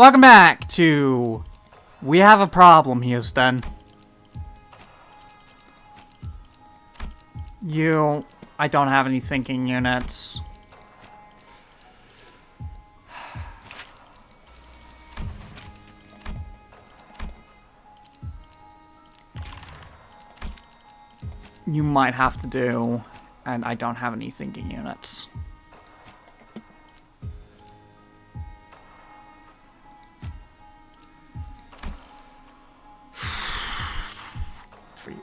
Welcome back to We Have a Problem, Houston. I don't have any sinking units. You might have to do, and I don't have any sinking units. For you.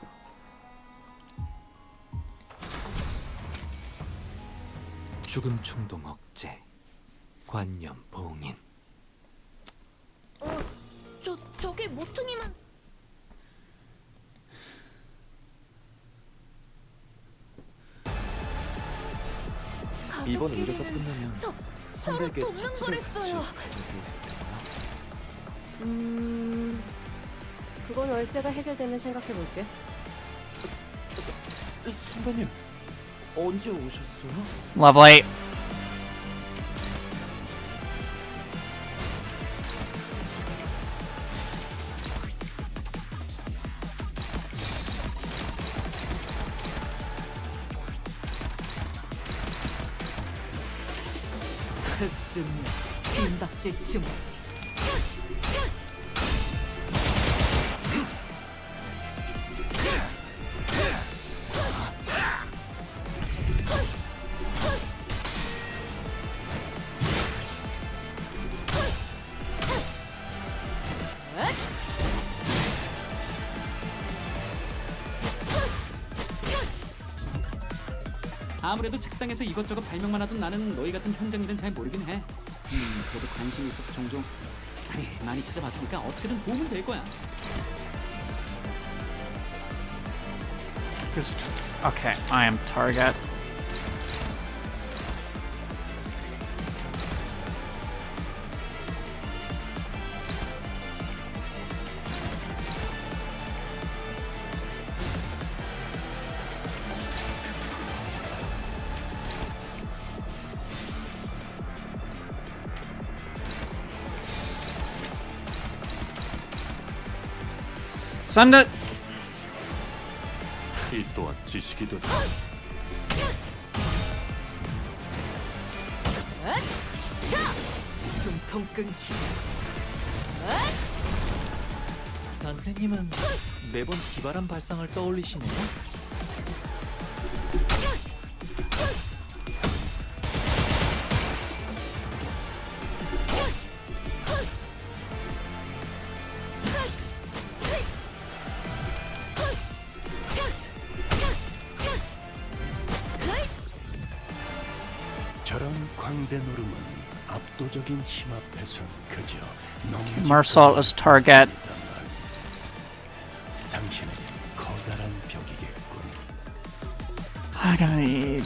죽음 충동 억제, 관념 봉인. 저게 모퉁이만. 이번 의뢰가 끝나면 서로 돕는 거랬어요. 그건 월세가 해결되면 생각해볼게. 선배님, 언제 오셨어요? Lovely. 흑승, 빈박질 춤. 아무래도 책상에서 이것저것 발명만 하던 나는 너희 같은 현장 일은 잘 모르긴 해. 그래도 관심이 있어서 종종 많이 찾아봤으니까 어떻게든 도움은 될 거야. Okay, I am target. Send it! 이 또한 지식이든 숨통 끊기. 단태님은 매번 기발한 발상을 떠올리시네요. 저런 광대 노름은 압도적인 힘 앞에선 그저 Marcel is target. 당신에게 커다란 벽이겠군. I'm gonna need...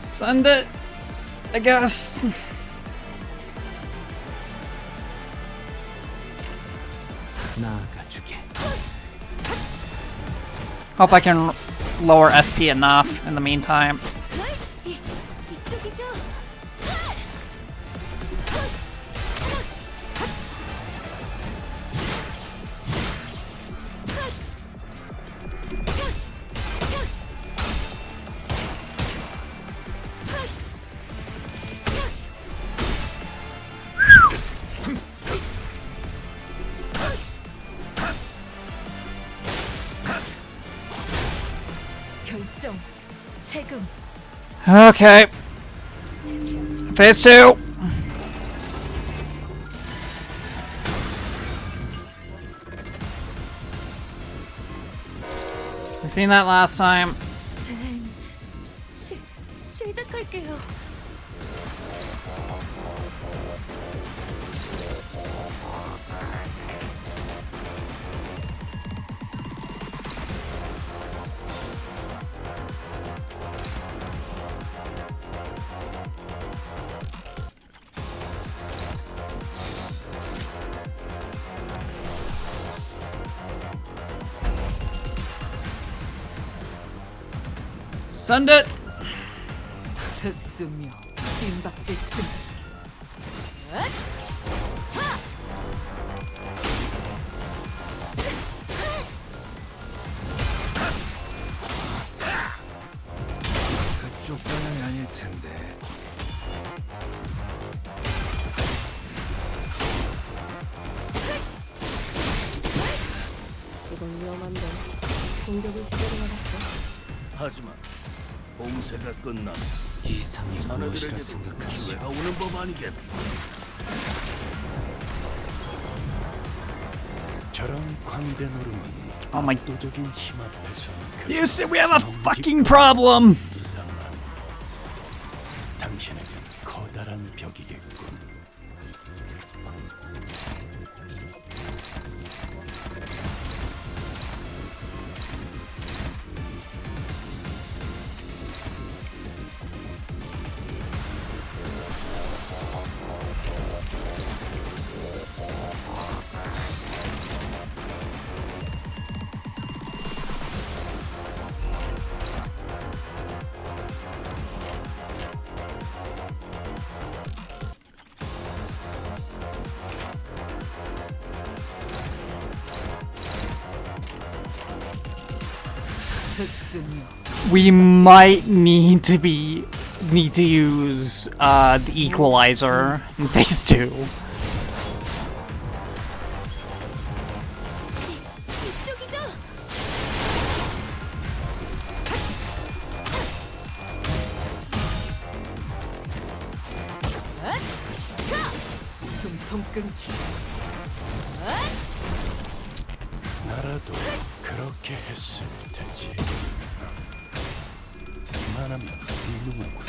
Send it, I guess. 나아가주게. Hope I can lower SP enough in the meantime. 이쪽이죠. 결정. 해금. Okay. Phase 2. We seen that last time. 시작할게요. Send it. 흑수며 빈박질 춤. 그쪽 방향이 아닐 텐데. 이건 위험한데. 공격을 제대로 받았어. 하지만 봉쇄가 끝나면 이상이 무엇이라 자네들에게도 생각하시오? 기회가 오는 법 아니겠나? 저런 광대 노름은 Oh my. 압도적인 힘 앞에서 You said we have a fucking problem. 당신에겐 커다란 벽이겠군. 흑수며 We might need to use the equalizer in phase 2. 이쪽이죠. 숨통 끊기. 나라도 그렇게 했을 테지. 그만하면 훌륭하군.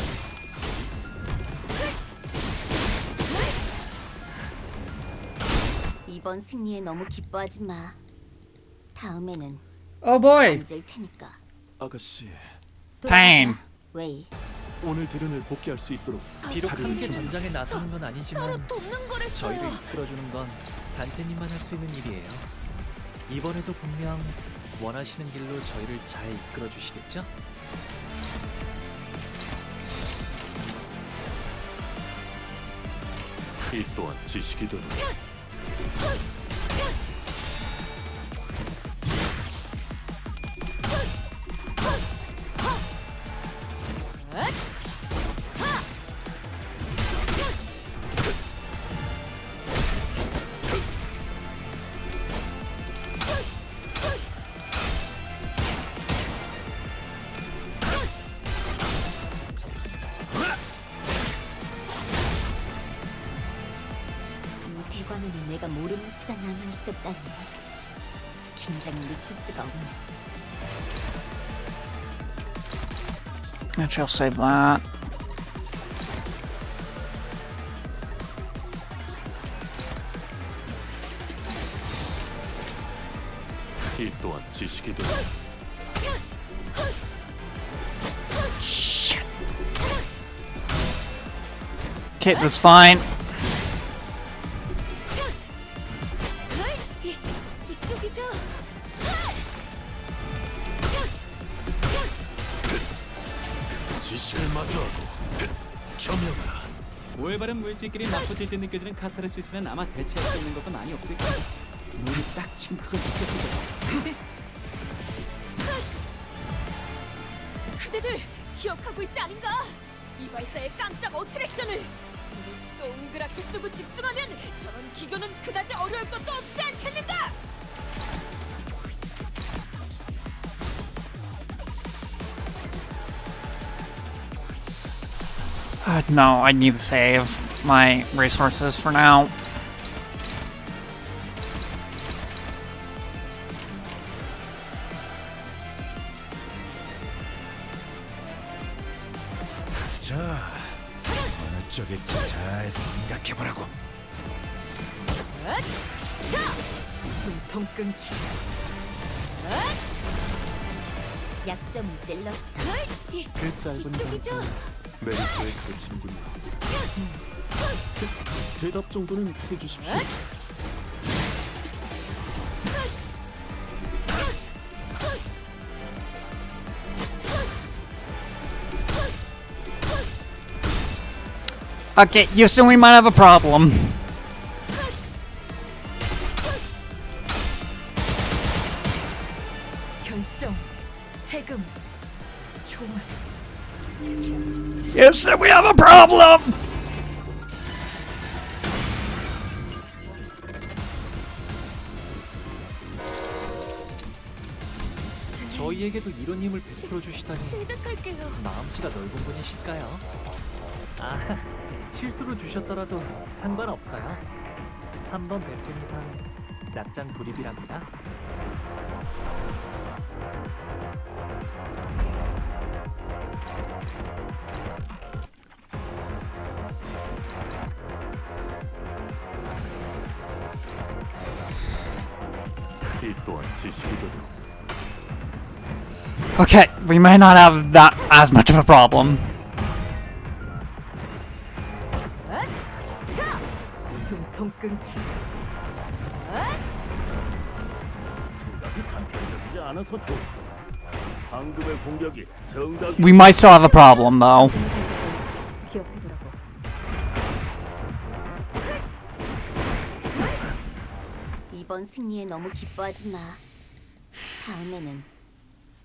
이번 승리에 너무 기뻐하지 마. 다음에는 Oh boy. 앉을 테니까. 아가씨, Pain. 돌아가자, 웨이. 오늘 대련을 복귀할 수 있도록 비록 함께 전장에 나서는 건 아니지만 서로 돕는 거랬어요. 저희를 이끌어주는 건 단테님만 할 수 있는 일이에요. 이번에도 분명 원하시는 길로 저희를 잘 이끌어주시겠죠? 이 또한 지식이든 이 대관원에 내가 모르는 수가 남아 있었다니. 긴장을 늦출 수가 없네. Actually, I'll save that. 이 또한 지식이든 Shit. Kit was fine. 이쪽이죠. 지식을 마주하고 겸용하라. 올바른 물질끼리 맞붙을 때 느껴지는 카타르시스는 아마 대체할 수 있는 것도 많이 없을 거야. 우리 딱 지금 그걸 느꼈을 거야. 그치? 그대들 기억하고 있지 않은가? 이 발사의 깜짝 어트랙션을 눈을 동그랗게 뜨고 집중하면 저런 기교는 그다지 어려울 것도 없지 않겠는가? No, I need to save my resources for now. 자, 어느 쪽일지 잘 생각해보라고. 숨통 끊기. 약점을 찔렀어. 그 짧은 이쪽이죠. 방송 메리트의 가르침이군요. 대답 정도는 해주십시오. Okay, Houston, we might have a problem. 결정, 해금, 조언. Houston, we have a problem! 저희에게도 이런 힘을 베풀어 주시다니 시작할게요. 마음씨가 넓은 분이실까요? 아, 실수로 주셨더라도 상관없어요. 한 번 베푼 이상 낙장 불입이랍니다. 이 또한 지식이거든. Okay, we may not have that as much of a problem. 숨통 끊기. 생각이 단편적이지 않아서 좋다. 방금의 공격이 정답. We might still have a problem, though. 기억해두라고. 이번 승리에 너무 기뻐하지 마. 다음에는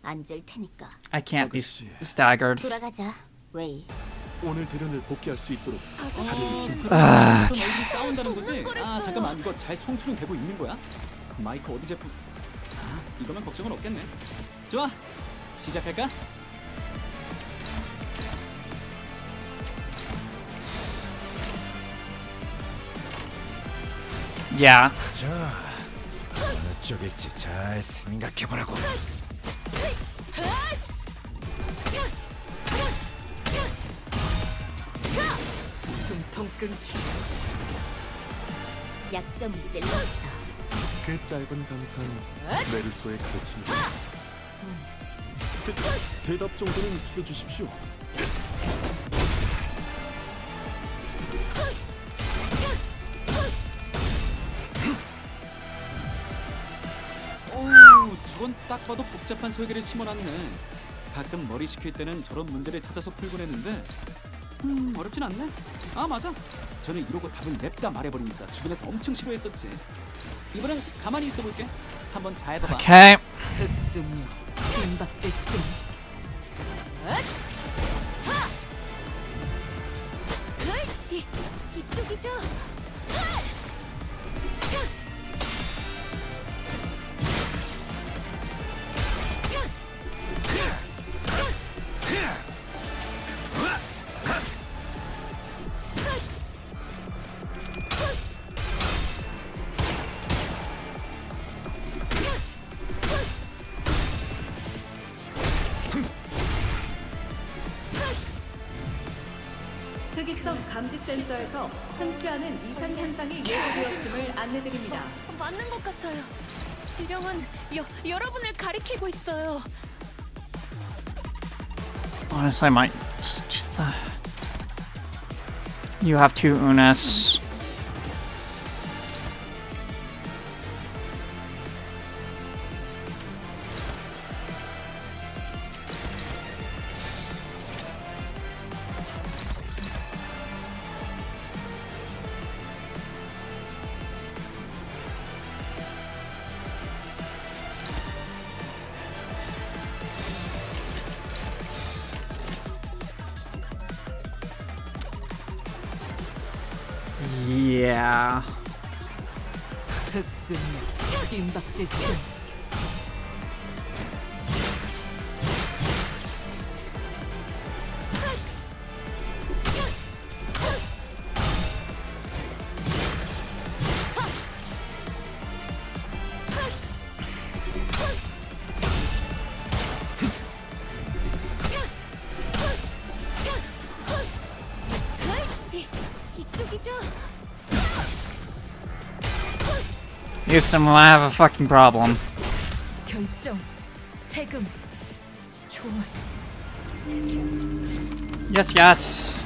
안 질 테니까. I can't be 아가씨. staggered. 돌아가자, 웨이. 오늘 대련을 복귀할 수 있도록 자리를 좀. 또 너희들 싸운다는 거지? 아 잠깐만 이거 잘 송출은 되고 있는 거야? 마이크 어디 제품? 아 이거면 걱정은 없겠네. 좋아 시작할까? Yeah. 자, 어느 쪽일지 잘 생각해보라고. 숨통 끊기. 약점을 찔렀어. 그 짧은 감상 메르소의 가르침이다. 대답 정도는 해주십시오. 오 저건 딱 봐도 복잡한 설계를 심어놨네. 가끔 머리 식힐 때는 저런 문제를 찾아서 풀곤 했는데 어렵진 않네. 아 맞아 저는 이러고 답을 냅다 말해버리니까 주변에서 엄청 싫어했었지. 이번엔 가만히 있어볼게. 한번 잘 봐봐. Okay. 흑승류, 김박질춤. 이쪽이죠? 특이성 감지 센서에서 흔치 않은 이상 현상이 예고되었음을 안내드립니다. 맞는 것 같아요. 지령은 여러분을 가리키고 있어요. Honestly, I might just the. You have two Unas. Yeah. 흑승류, 김박질춤. 이쪽이죠? Houston, I have a fucking problem. 결정, 해금, 조언. Yes, yes.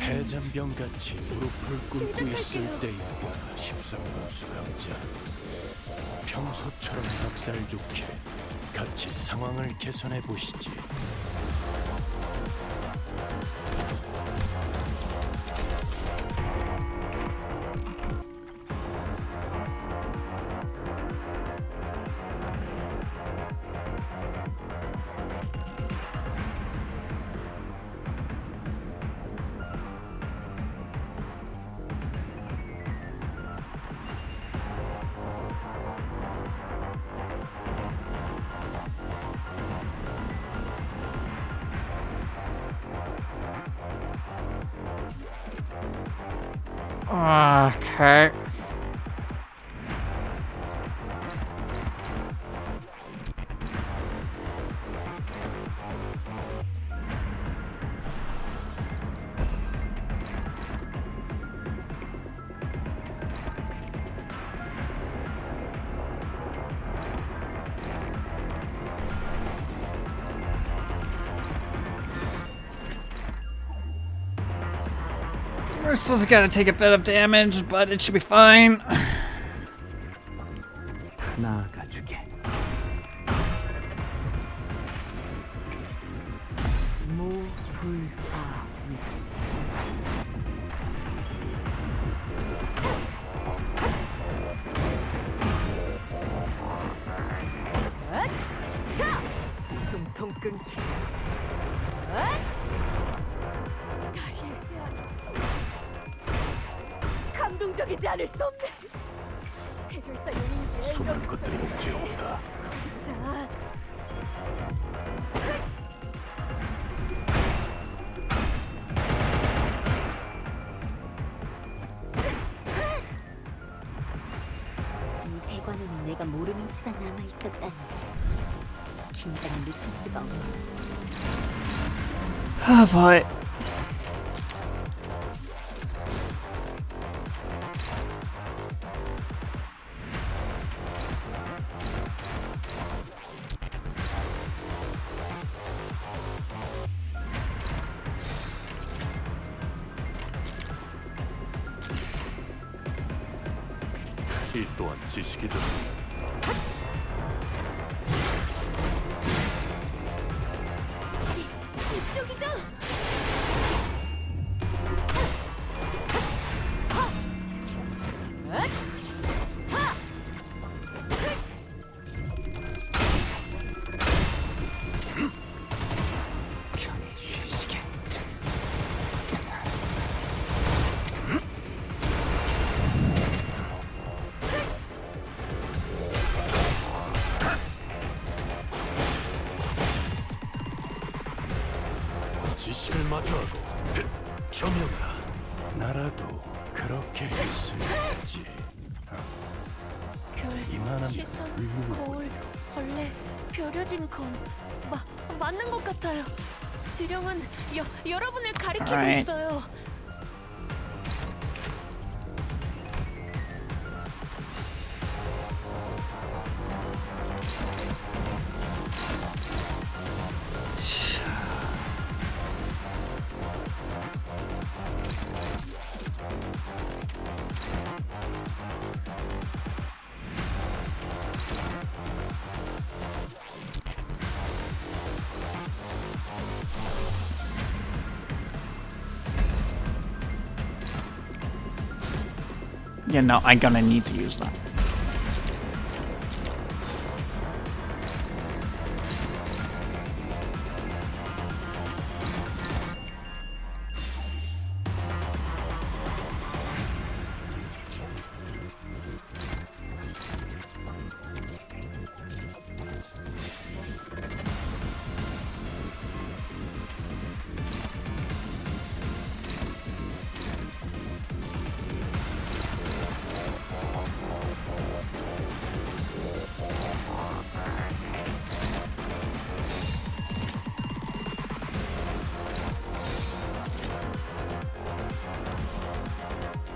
해잠 질병같이 무릎을 꿇고 있을 때인가 싶상공 수감자. 평소처럼 닭살 좋게 같이 상황을 개선해 보시지. Okay. Bristle's gonna take a bit of damage, but it should be fine. 나가주게. 숨통 끊기. 감동적이지 않을 수 없네. 해결사 용기에 이런 것들이 자. 이 대관에는 내가 모르는 수가 남아 있었다니. 긴장을 늦출 수가 없네. Oh boy. 이 또한 지식이다. 이쪽이죠? 편히 쉬시게. 지식을 마주하고 겸용이라. 나라도 그렇게 했어야지. 별, 이만한 시선, 훌륭해 거울, 보여. 벌레, 벼려진 건 맞는 것 같아요. 지령은 여러분을 가리키고 Alright. 있어요. Yeah, no, I'm gonna need to use that.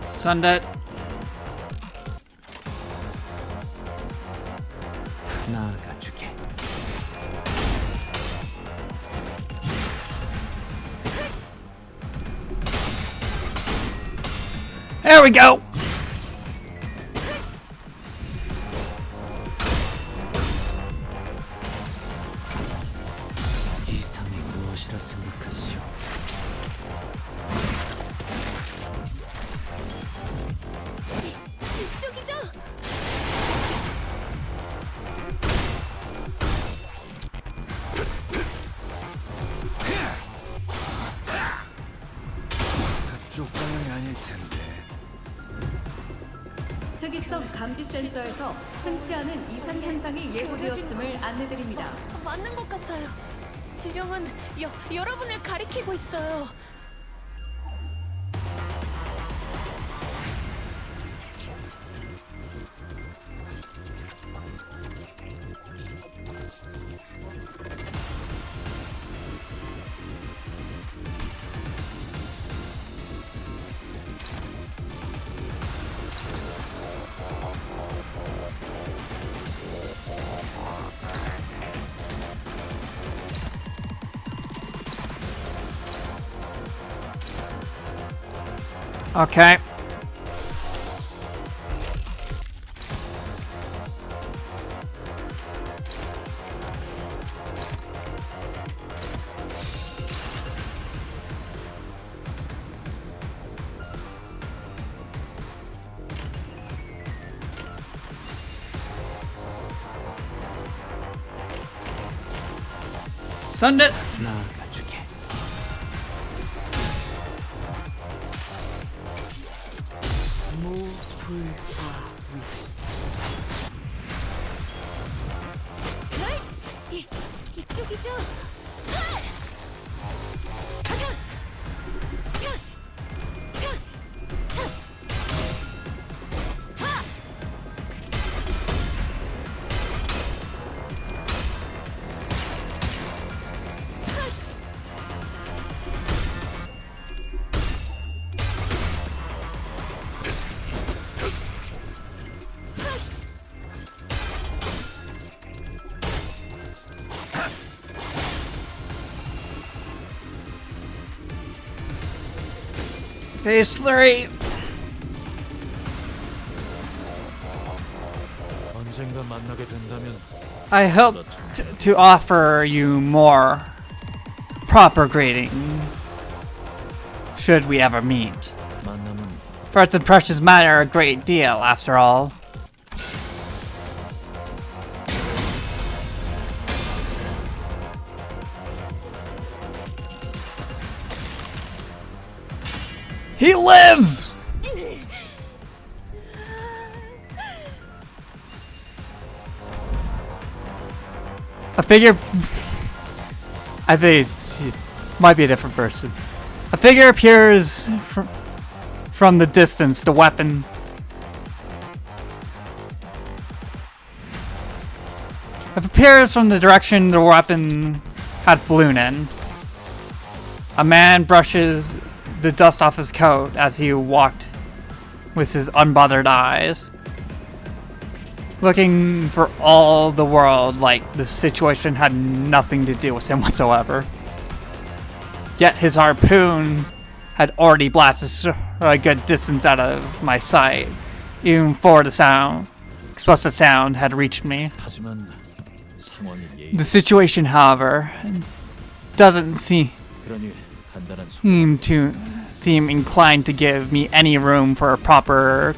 Send it. 나가주게. There we go. 이상이 무엇이라 생각하시오? 이쪽이죠? 그쪽 방향이 아닐 텐데. 특이성 감지 센서에서 흔치 않은 이상 현상이 예고되었음을 안내드립니다. 맞는 것 같아요. 지령은 여러분을 가리키고 있어요. Okay. Send it. 나아가주게. 이쪽이죠? Phase 3. 언젠가 만나게 된다면 I hope to offer you more proper greeting should we ever meet. 만남은 First impressions matter a great deal, after all. He lives! I figure... I think it might be a different person. A figure appears from the distance, the weapon. It appears from the direction the weapon had flown in. A man brushes the dust off his coat as he walked with his unbothered eyes, looking for all the world like the situation had nothing to do with him whatsoever. Yet his harpoon had already blasted a good distance out of my sight, even before the explosive sound had reached me. 하지만 상황이 예의. The situation, however, doesn't 그러니 간단한 소. seem inclined to give me any room for a proper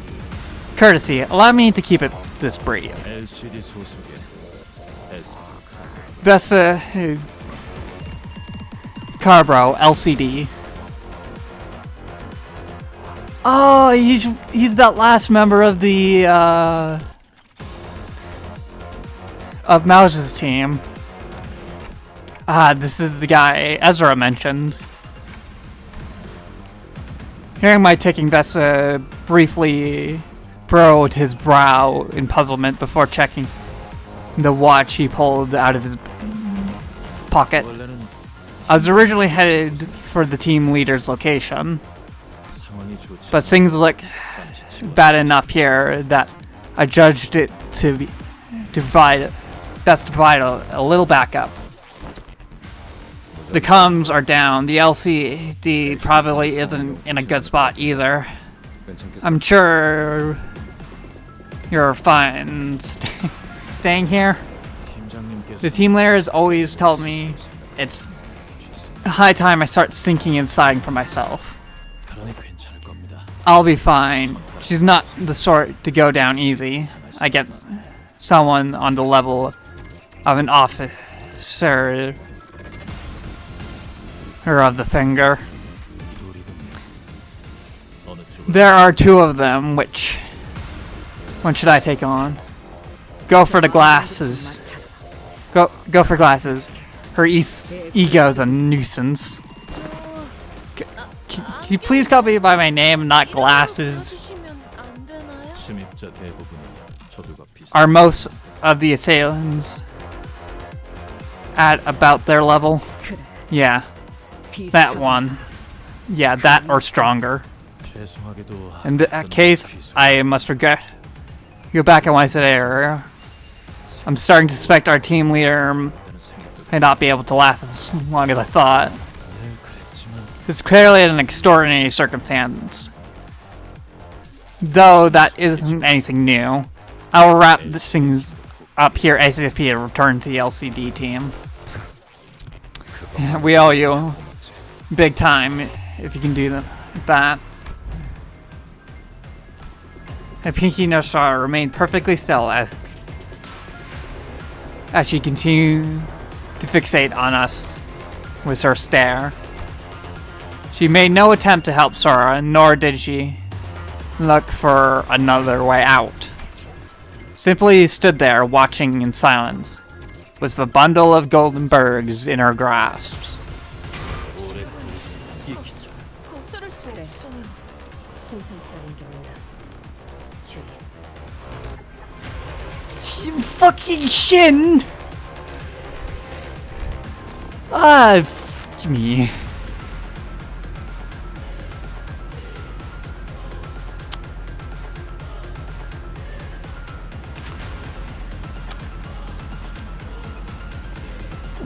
courtesy. Allow me to keep it this brief. LCD 소속의 에스파카. Vesta Carbro LCD. Oh, he's that last member of the of Mouse's team. This is the guy Ezra mentioned. Hearing my ticking, Vesta briefly furrowed his brow in puzzlement before checking the watch he pulled out of his pocket. 원래는 I was originally headed for the team leader's location, 상황이 좋지. but things look bad enough here that I judged it to be best to provide a little backup. The comms are down. The LCD probably isn't in a good spot either. I'm sure you're fine staying here. The team leader has always told me it's high time I start sinking inside for myself. I'll be fine. She's not the sort to go down easy. I get someone on the level of an officer or of the finger. There are two of them. Which one should I take on? Go for the glasses. Go for glasses. Her ego's a nuisance. Can you please call me by my name, not glasses? Are most of the assailants at about their level? Yeah, that one. Yeah, that or stronger. In that case, I must regret. Go back on what I said earlier. I'm starting to suspect our team leader may not be able to last as long as I thought. This is clearly an extraordinary circumstance. Though that isn't anything new. I'll wrap this things up here ASAP and return to the LCD team. We owe you big time if you can do that. And Pinky no Star remained perfectly still as she continued to fixate on us with her stare. She made no attempt to help Sora, nor did she look for another way out. Simply stood there watching in silence, with a bundle of golden bergs in her grasp. Fucking Shin! Fuck me.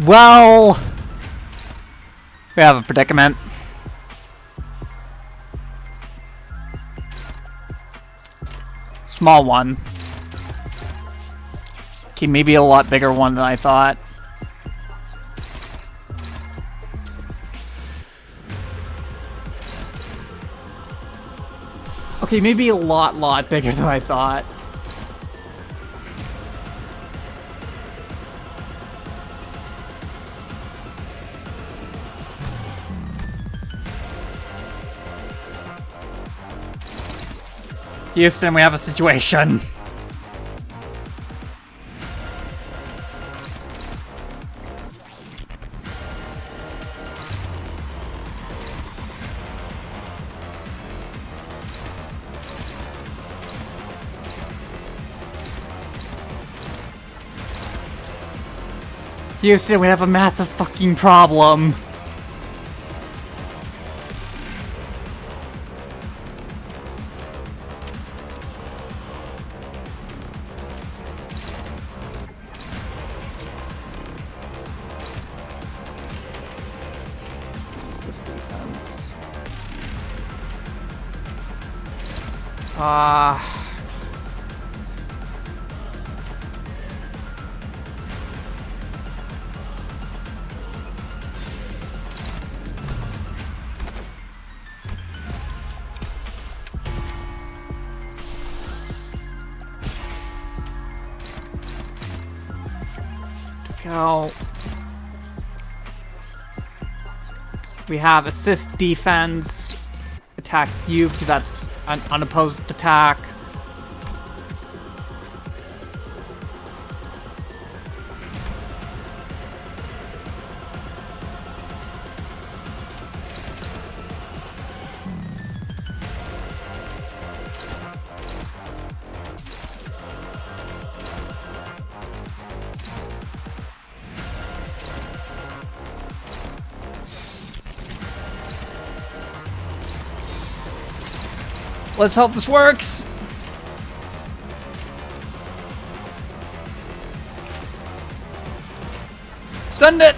Well, we have a predicament. Small one. Okay, maybe a lot bigger one than I thought. Okay, maybe a lot bigger than I thought. Houston, we have a situation. Houston, we have a massive fucking problem. Go. We have assist defense, attack you because that's an unopposed attack. Let's hope this works. Send it.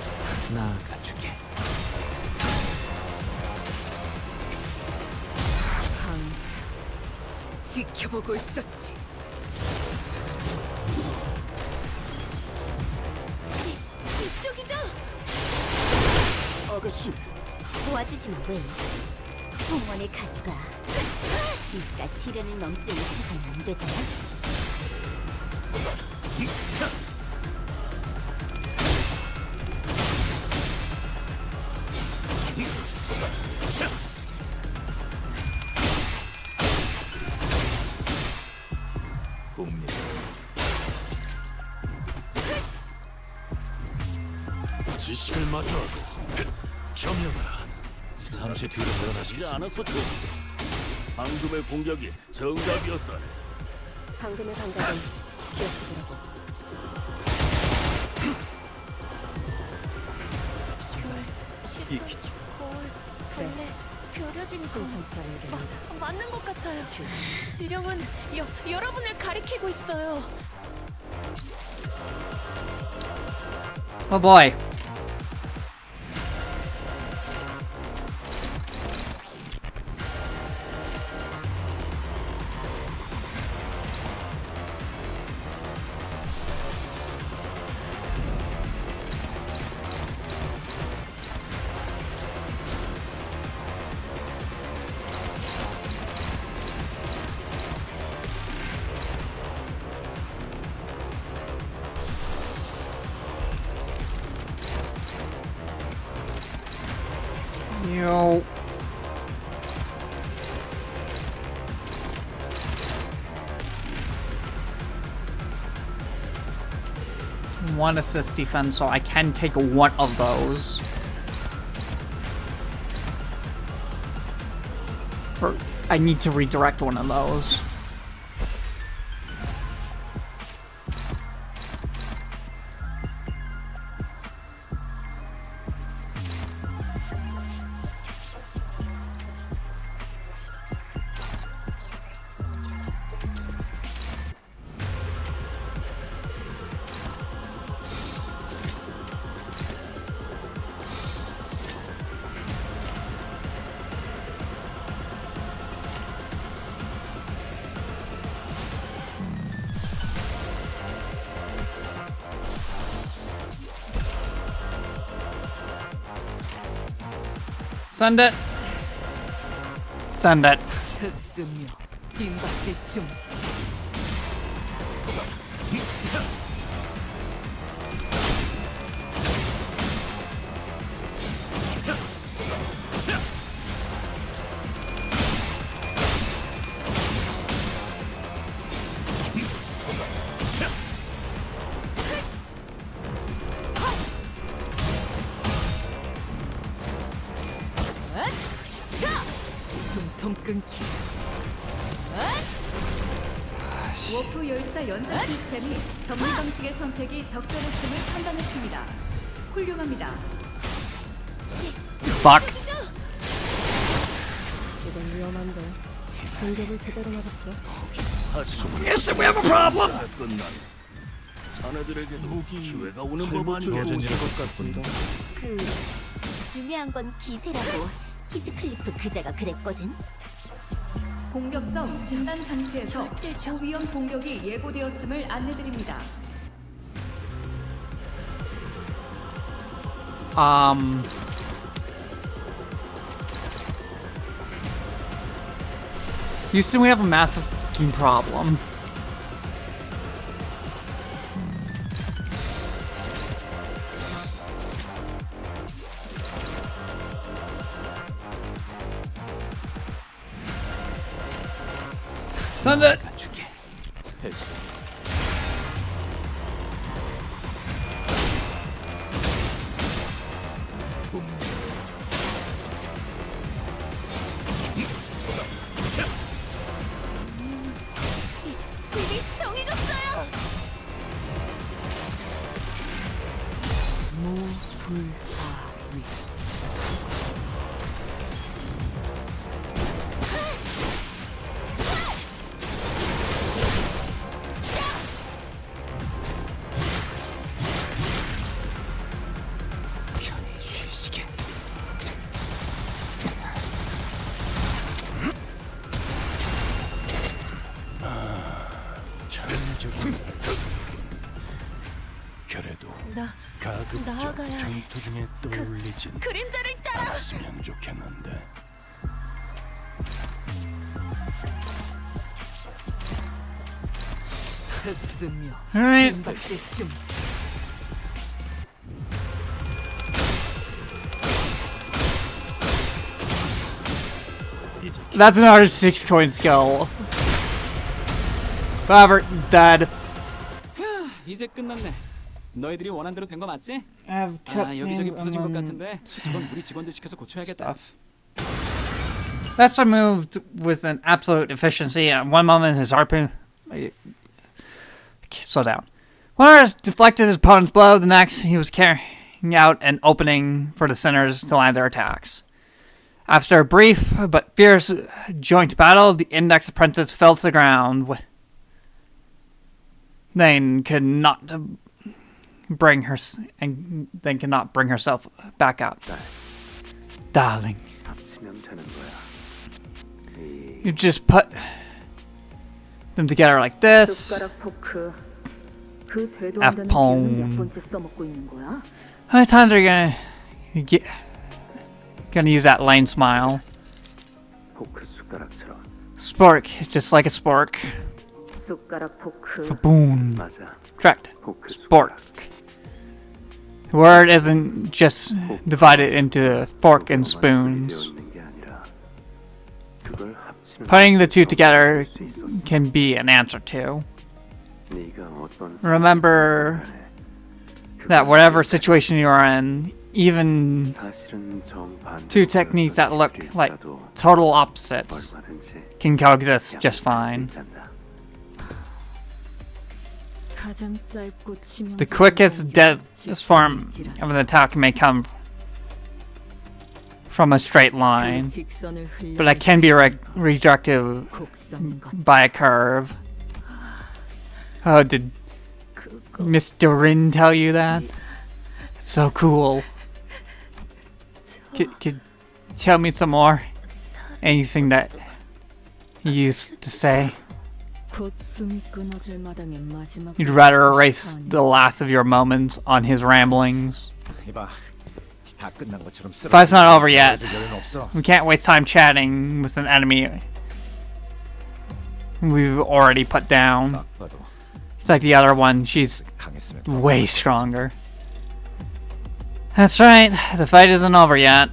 지켜보고 있었지. 이쪽이죠? 아가씨, 도와주지만 왜? 공원에 가져가. 이깟 시련을 넘지 못해서는 안 되잖아. 공룡. 지식을 마주하고 겸용하라. 잠시 뒤로 물러나시겠습니다. 않아서 좋. 방금의 공격이 정답이었다네. 방금의 감각은 기억하더라고. 시술, 거울, 벌레, 벼려진 심상치 않은 게 아니다. 맞는 것 같아요. 지령은 여러분을 가리키고 있어요. Oh boy. Yo. One assist defense, so I can take one of those. Or I need to redirect one of those. Send it. Send it. 흑수며 림버스 중. 숨통 끊기. 워프 열차 연사 시스템이 전문 방식의 선택이 적절했음을 판단했습니다. 훌륭합니다. Fuck. 이건 위험한데. 공격을 제대로 맞았어. Yes, we have a problem. 끝난. 자네들에게도 기회가 오는 잘못 법만 주어진 오실 것 같습니다. 그 중요한 건 기세라고 히스클리프 그자가 그랬거든. 공격성 진단 장치에서 고위험 공격이 예고되었음을 안내드립니다. Houston, we have a massive fucking problem. Send it. 했어. 이미 정해졌어요. 이례적인 그래도 가급적 나아가야 해. 전투 중에 떠올리진 그림자를 따라. 않았으면 좋겠는데. Alright. That's another 6-coin skill. However, dead. 이제 끝났네. 너희들이 원한 대로 된 거 맞지? Have 여기저기 cutscenes 부서진 것 and 같은데 저건 우리 직원들 시켜서 고쳐야겠다. stuff. Vespa moved with an absolute efficiency. At one moment, his harpoon. Slow down. One artist deflected his opponent's blow. The next, he was carrying out an opening for the sinners to land their attacks. After a brief but fierce joint battle, the index apprentice fell to the ground. Then could not bring herself back out. Darling, you just put them together like this. F-pone. How many times are you gonna use that lane smile? Spork, just like a spork. Faboon. Correct. Spork. The word isn't just divided into fork and spoons. Putting the two together can be an answer too. Remember that whatever situation you are in, even two techniques that look like total opposites can coexist just fine. The quickest, deadliest form of an attack may come from a straight line, but it can be redirected by a curve. Oh, did Mr. Rin tell you that? It's so cool. Could tell me some more? Anything that he used to say? You'd rather erase the last of your moments on his ramblings. The fight's not over yet. We can't waste time chatting with an enemy we've already put down. It's like the other one, she's way stronger. That's right, the fight isn't over yet.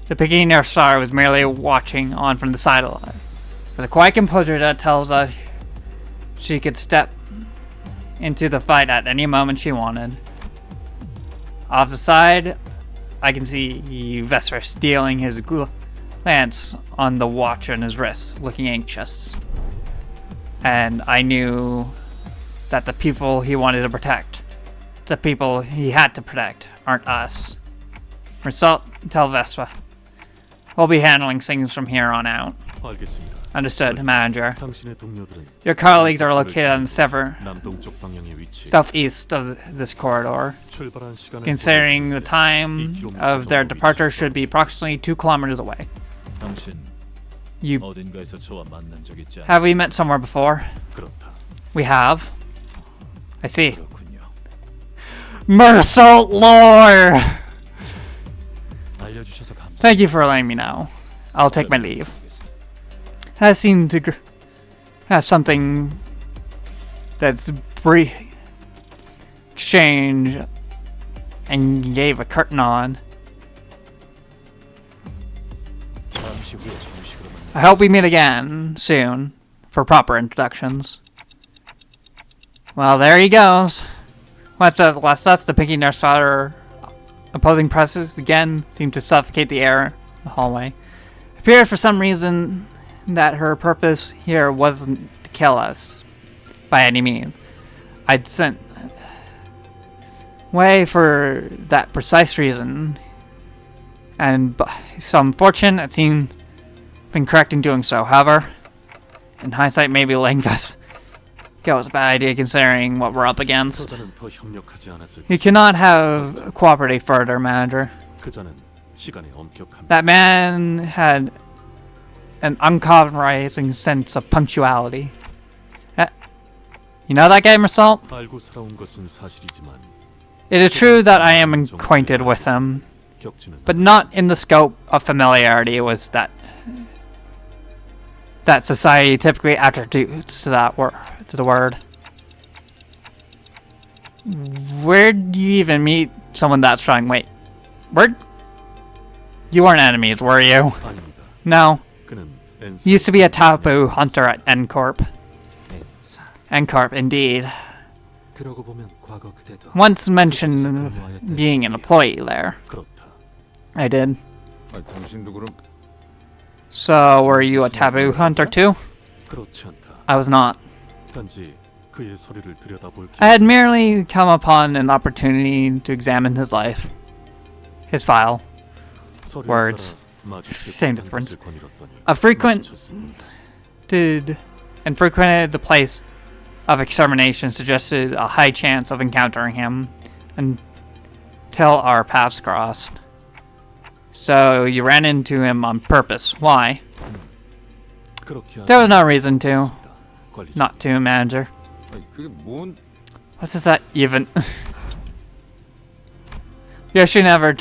The beginner Sora was merely watching on from the sideline. With a quiet composure that tells us she could step into the fight at any moment she wanted. Off the side, I can see Vesper stealing his glance on the watch on his wrist, looking anxious. And I knew that the people he wanted to protect, the people he had to protect, aren't us. Result, tell Vespa. We'll be handling things from here on out. Understood, Manager. Your colleagues are located on the southeast of this corridor. Considering the time of their departure should be approximately 2 kilometers away. Have we met somewhere before? We have. I see. Mersault lore! Thank you for letting me know. I'll take my leave. That seemed to have something that's brief exchange and gave a curtain on. I hope we meet again soon for proper introductions. Well, there he goes. Left us, the Pinky Nurse Father opposing presses again seemed to suffocate the air in the hallway. It appeared for some reason that her purpose here wasn't to kill us by any means. I'd sent way for that precise reason, and by some fortune it seemed been correct in doing so. However, in hindsight, maybe letting us go was a bad idea considering what we're up against. You cannot have cooperated further, Manager. That man had an uncompromising sense of punctuality. You know that game, Assault? 알고 살아온 것은 사실이지만 It is true that I am acquainted with him, 격주는 but not in the scope of familiarity was that society typically attributes to the word. Where'd you even meet someone that strong? Wait, you weren't enemies, were you? 아닙니다. No. 그는 엔사 Used to be a taboo hunter at N-Corp. 엔사. N-Corp, indeed. 그러고 보면 과거 그대도 Once mentioned being an employee there. 그렇다. I did. 당신도 그럼 So, were you a taboo hunter too? 그렇지 않다. I was not. 단지 그의 소리를 들여다볼 I had merely come upon an opportunity to examine his life. His file. Words. Same difference. A frequented the place of extermination suggested a high chance of encountering him until our paths crossed. So you ran into him on purpose. Why? There was no reason to. Not to, manager. What does that even? Yoshi never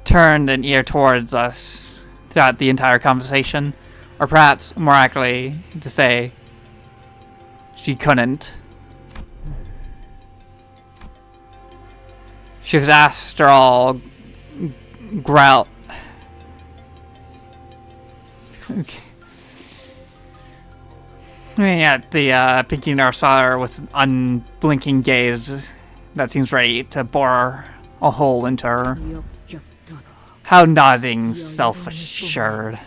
turned an ear towards us throughout the entire conversation. Or perhaps, more accurately to say, she couldn't. She was after all growl. Okay. At the Pinky Nurse Fire with an unblinking gaze that seems ready to bore a hole into her. How nauseating self-assured.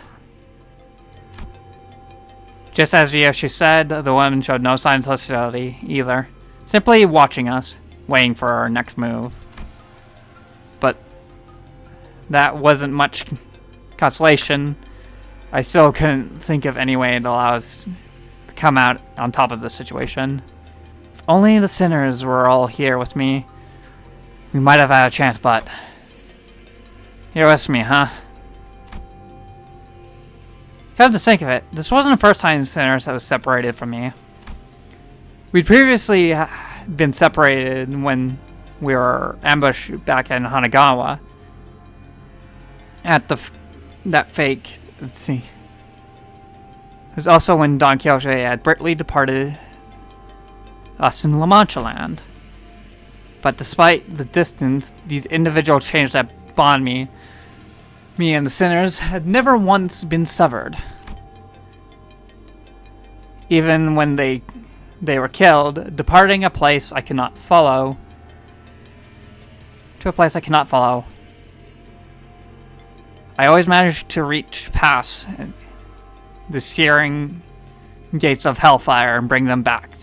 Just as Yoshi said, the woman showed no signs of hostility either, simply watching us, waiting for our next move. But that wasn't much consolation. I still couldn't think of any way to allow us to come out on top of the situation. If only the sinners were all here with me, we might have had a chance, but you're with me, huh? Come to think of it, this wasn't the first time Sinners was separated from me. We'd previously been separated when we were ambushed back in Hanagawa at that fake. Let's see. It was also when Don Quixote had brightly departed us in La Mancha land. But despite the distance, these individual changes that bond me and the sinners had never once been severed. Even when they were killed, departing a place I cannot follow to a place I cannot follow. I always managed to reach past the searing gates of hellfire and bring them back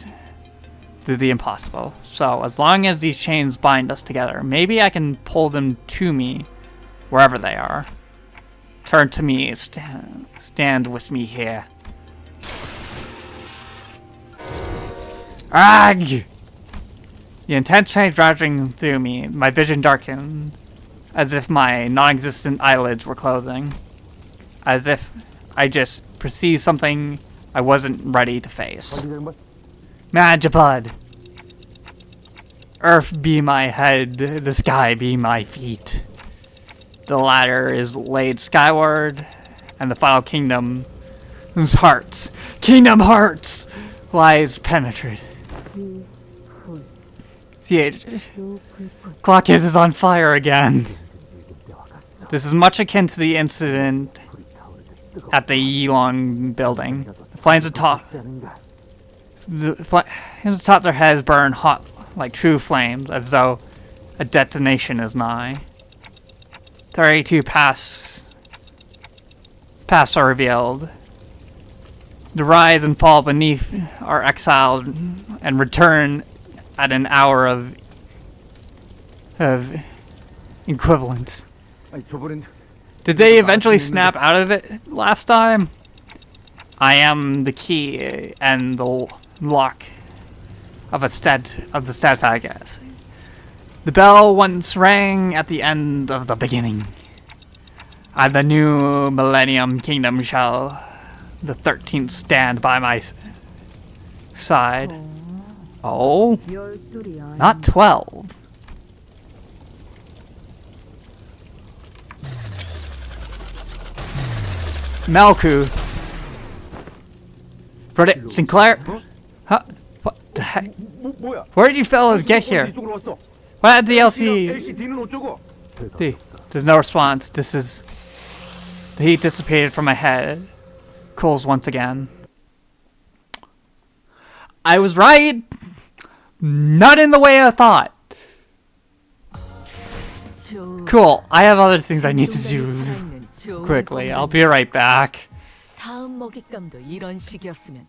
to the impossible. So as long as these chains bind us together, maybe I can pull them to me wherever they are. Turn to me, stand with me here. Ag! The intense change drudging through me, my vision darkened, as if my non-existent eyelids were closing. As if I just perceived something I wasn't ready to face. Magipud! Earth be my head, the sky be my feet. The ladder is laid skyward, and the final kingdom's hearts, Kingdom Hearts, lies penetrated. CH, Clock is on fire again. This is much akin to the incident at the Yilong building. The flames atop their heads burn hot like true flames, as though a detonation is nigh. 32 paths are revealed. The rise and fall beneath are exiled and return at an hour of equivalence. Did they eventually snap out of it last time? I am the key and the lock of the steadfast. The bell once rang at the end of the beginning. At the new Millennium Kingdom shall the 13th stand by my side. Oh, not 12. Malkuth. Verdict, Sinclair? Huh? What the heck? Where did you fellas get here? What had the LC? There's no response. This is... The heat dissipated from my head. Cools once again. I was right! Not in the way I thought. Cool, I have other things I need to do quickly. I'll be right back. 다음 먹잇감도 이런 식이었으면